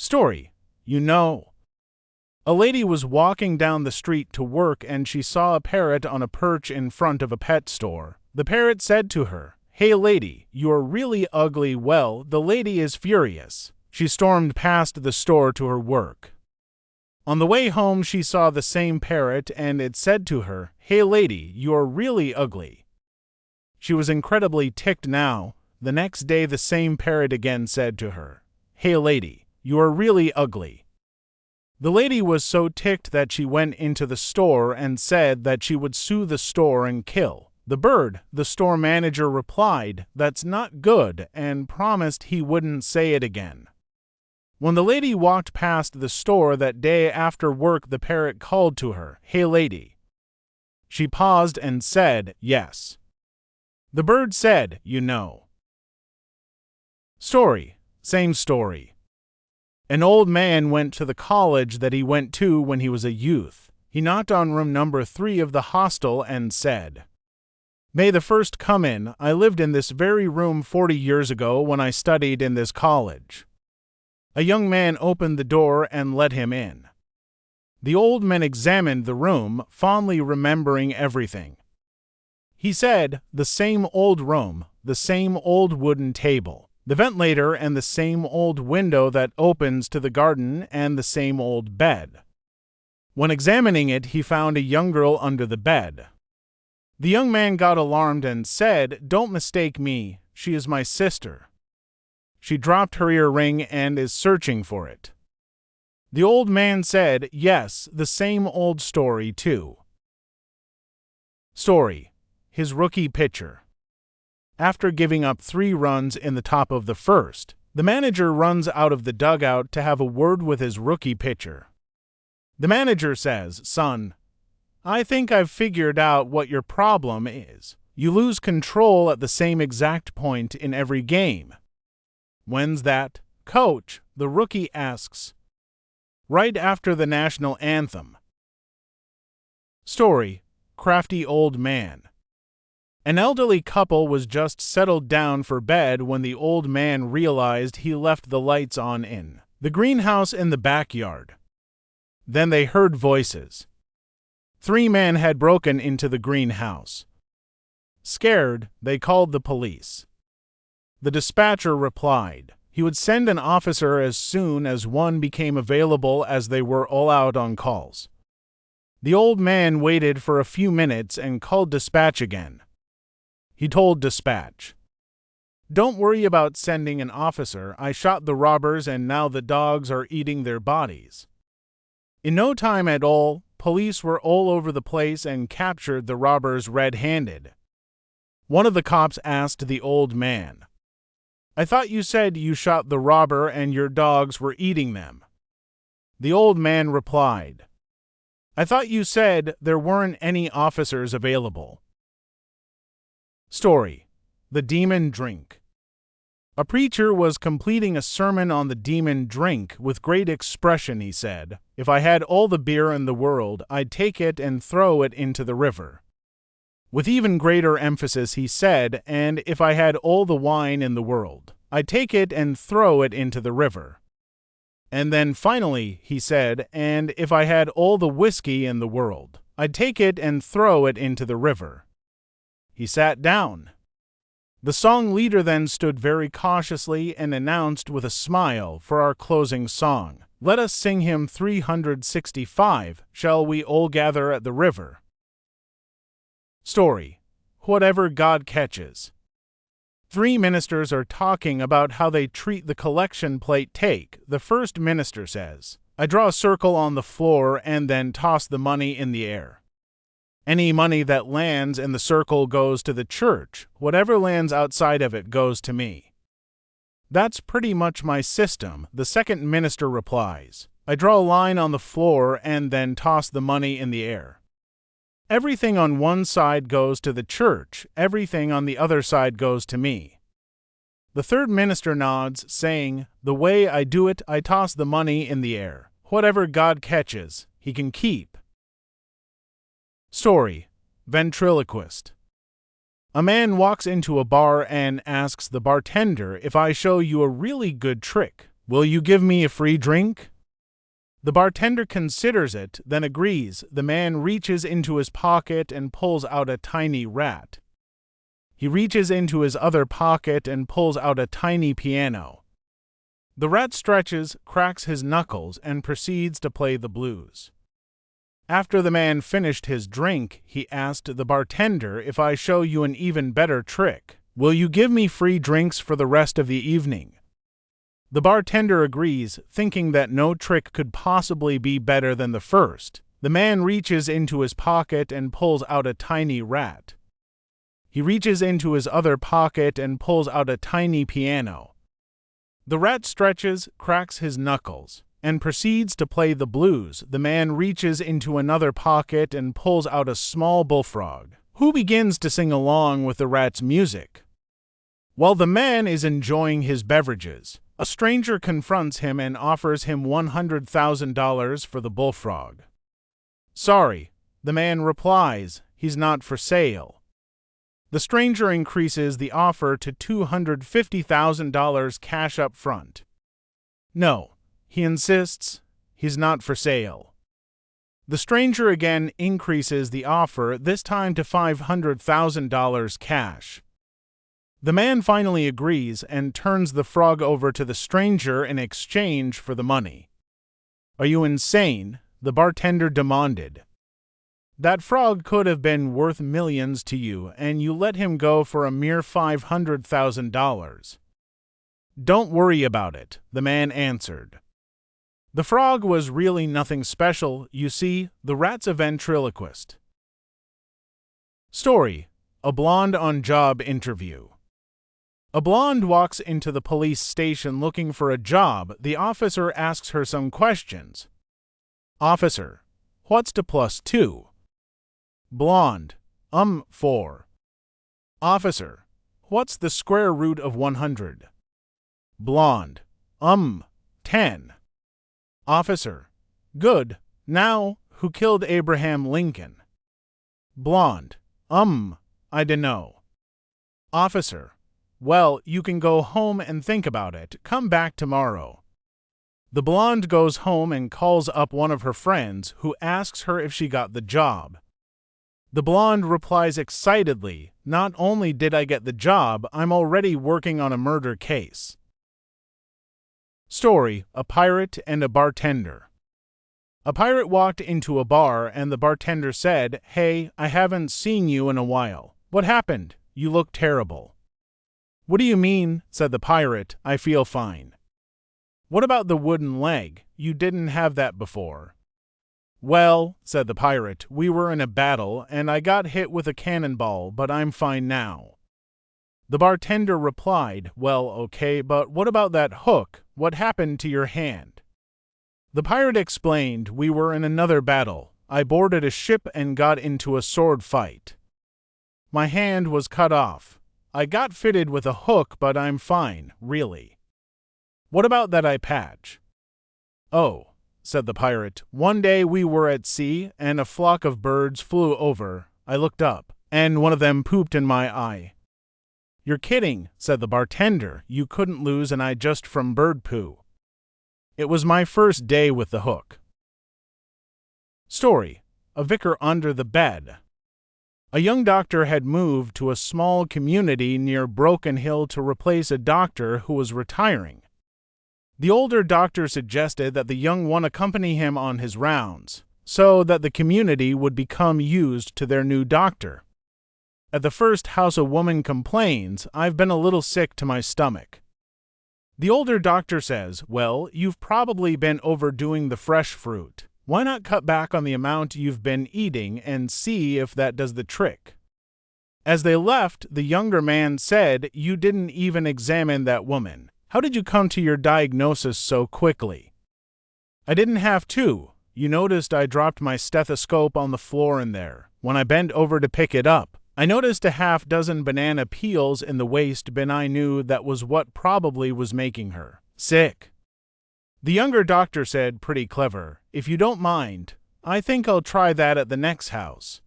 Story. A lady was walking down the street to work and she saw a parrot on a perch in front of a pet store. The parrot said to her, "Hey lady, you're really ugly." Well, the lady is furious. She stormed past the store to her work. On the way home, she saw the same parrot and it said to her, "Hey lady, you're really ugly." She was incredibly ticked now. The next day, the same parrot again said to her, "Hey lady, you're really ugly." The lady was so ticked that she went into the store and said that she would sue the store and kill the bird. The store manager replied, "That's not good," and promised he wouldn't say it again. When the lady walked past the store that day after work, the parrot called to her, "Hey lady." She paused and said, "Yes." The bird said, Story. Same story. An old man went to the college that he went to when he was a youth. He knocked on room number 3 of the hostel and said, "May the first come in. I lived in this very room 40 years ago when I studied in this college." A young man opened the door and let him in. The old man examined the room, fondly remembering everything. He said, "The same old room, the same old wooden table, the ventilator and the same old window that opens to the garden and the same old bed." When examining it, he found a young girl under the bed. The young man got alarmed and said, "Don't mistake me, she is my sister. She dropped her earring and is searching for it." The old man said, "Yes, the same old story too." Story. His rookie pitcher. After giving up 3 runs in the top of the first, the manager runs out of the dugout to have a word with his rookie pitcher. The manager says, "Son, I think I've figured out what your problem is. You lose control at the same exact point in every game." "When's that, Coach?" the rookie asks. "Right after the national anthem." Story. Crafty old man. An elderly couple was just settled down for bed when the old man realized he left the lights on in the greenhouse in the backyard. Then they heard voices. 3 men had broken into the greenhouse. Scared, they called the police. The dispatcher replied he would send an officer as soon as one became available, as they were all out on calls. The old man waited for a few minutes and called dispatch again. He told dispatch, "Don't worry about sending an officer. I shot the robbers and now the dogs are eating their bodies." In no time at all, police were all over the place and captured the robbers red-handed. One of the cops asked the old man, "I thought you said you shot the robber and your dogs were eating them." The old man replied, "I thought you said there weren't any officers available." Story. The demon drink. A preacher was completing a sermon on the demon drink. With great expression he said, "If I had all the beer in the world, I'd take it and throw it into the river." With even greater emphasis he said, "And if I had all the wine in the world, I'd take it and throw it into the river." And then finally he said, "And if I had all the whiskey in the world, I'd take it and throw it into the river." He sat down. The song leader then stood very cautiously and announced with a smile, "For our closing song, let us sing hymn 365, Shall We All Gather at the River?" Story. Whatever God Catches. 3 ministers are talking about how they treat the collection plate take. The first minister says, "I draw a circle on the floor and then toss the money in the air. Any money that lands in the circle goes to the church. Whatever lands outside of it goes to me." "That's pretty much my system," the second minister replies. "I draw a line on the floor and then toss the money in the air. Everything on one side goes to the church, everything on the other side goes to me." The third minister nods, saying, "The way I do it, I toss the money in the air. Whatever God catches, he can keep." Story. Ventriloquist. A man walks into a bar and asks the bartender, "If I show you a really good trick, Will you give me a free drink? The bartender considers it, then agrees. The man reaches into his pocket and pulls out a tiny rat. He reaches into his other pocket and pulls out a tiny piano. The rat stretches, cracks his knuckles, and proceeds to play the blues. After the man finished his drink, he asked the bartender, if I show you an even better trick, will you give me free drinks for the rest of the evening? The bartender agrees, thinking that no trick could possibly be better than the first. The man reaches into his pocket and pulls out a tiny rat. He reaches into his other pocket and pulls out a tiny piano. The rat stretches, cracks his knuckles, and proceeds to play the blues. The man reaches into another pocket and pulls out a small bullfrog, who begins to sing along with the rat's music. While the man is enjoying his beverages, a stranger confronts him and offers him $100,000 for the bullfrog. Sorry, the man replies, he's not for sale. The stranger increases the offer to $250,000 cash up front. No, he insists, he's not for sale. The stranger again increases the offer, this time to $500,000 cash. The man finally agrees and turns the frog over to the stranger in exchange for the money. Are you insane? The bartender demanded. That frog could have been worth millions to you, and you let him go for a mere $500,000. Don't worry about it, the man answered. The frog was really nothing special, you see, the rat's a ventriloquist. Story: A blonde on job interview. A blonde walks into the police station looking for a job. The officer asks her some questions. Officer: What's to plus 2? Blonde: 4. Officer: What's the square root of 100? Blonde: 10. Officer: Good. Now, who killed Abraham Lincoln? Blonde: I dunno. Officer: Well, you can go home and think about it. Come back tomorrow. The blonde goes home and calls up one of her friends, who asks her if she got the job. The blonde replies excitedly, Not only did I get the job, I'm already working on a murder case. Story: A pirate and a bartender. A pirate walked into a bar and the bartender said, Hey, I haven't seen you in a while. What happened? You look terrible. What do you mean? Said the pirate. I feel fine. What about the wooden leg? You didn't have that before. Well, said the pirate, we were in a battle and I got hit with a cannonball, but I'm fine now. The bartender replied, Well, okay, but what about that hook? What happened to your hand? The pirate explained, We were in another battle. I boarded a ship and got into a sword fight. My hand was cut off. I got fitted with a hook, but I'm fine, really. What about that eye patch? Oh, said the pirate, one day we were at sea and a flock of birds flew over. I looked up, and one of them pooped in my eye. You're kidding, said the bartender. You couldn't lose an eye just from bird poo. It was my first day with the hook. Story: A vicar under the bed. A young doctor had moved to a small community near Broken Hill to replace a doctor who was retiring. The older doctor suggested that the young one accompany him on his rounds, so that the community would become used to their new doctor. At the first house a woman complains, I've been a little sick to my stomach. The older doctor says, Well, you've probably been overdoing the fresh fruit. Why not cut back on the amount you've been eating and see if that does the trick? As they left, the younger man said, You didn't even examine that woman. How did you come to your diagnosis so quickly? I didn't have to. You noticed I dropped my stethoscope on the floor in there. When I bent over to pick it up, I noticed a half-dozen banana peels in the waste bin. I knew that was what probably was making her sick. The younger doctor said, Pretty clever. If you don't mind, I think I'll try that at the next house.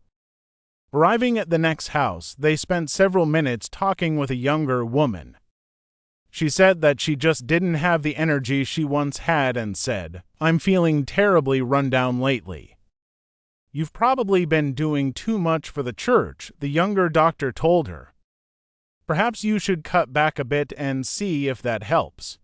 Arriving at the next house, they spent several minutes talking with a younger woman. She said that she just didn't have the energy she once had and said, "I'm feeling terribly run down lately." "You've probably been doing too much for the church," the younger doctor told her. "Perhaps you should cut back a bit and see if that helps."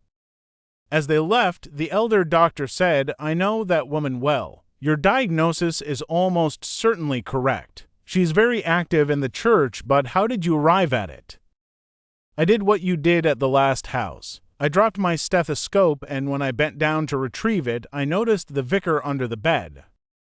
As they left, the elder doctor said, "I know that woman well. Your diagnosis is almost certainly correct. She's very active in the church, but how did you arrive at it?" "I did what you did at the last house. I dropped my stethoscope, and when I bent down to retrieve it, I noticed the vicar under the bed.